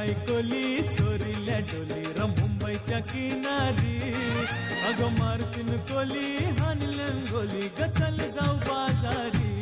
ऐकोली सोरील्या डोली र मुंबईच्या किनारी. अगं मारतीन कोली हानलन गोली ग चल जाऊ बाजारी.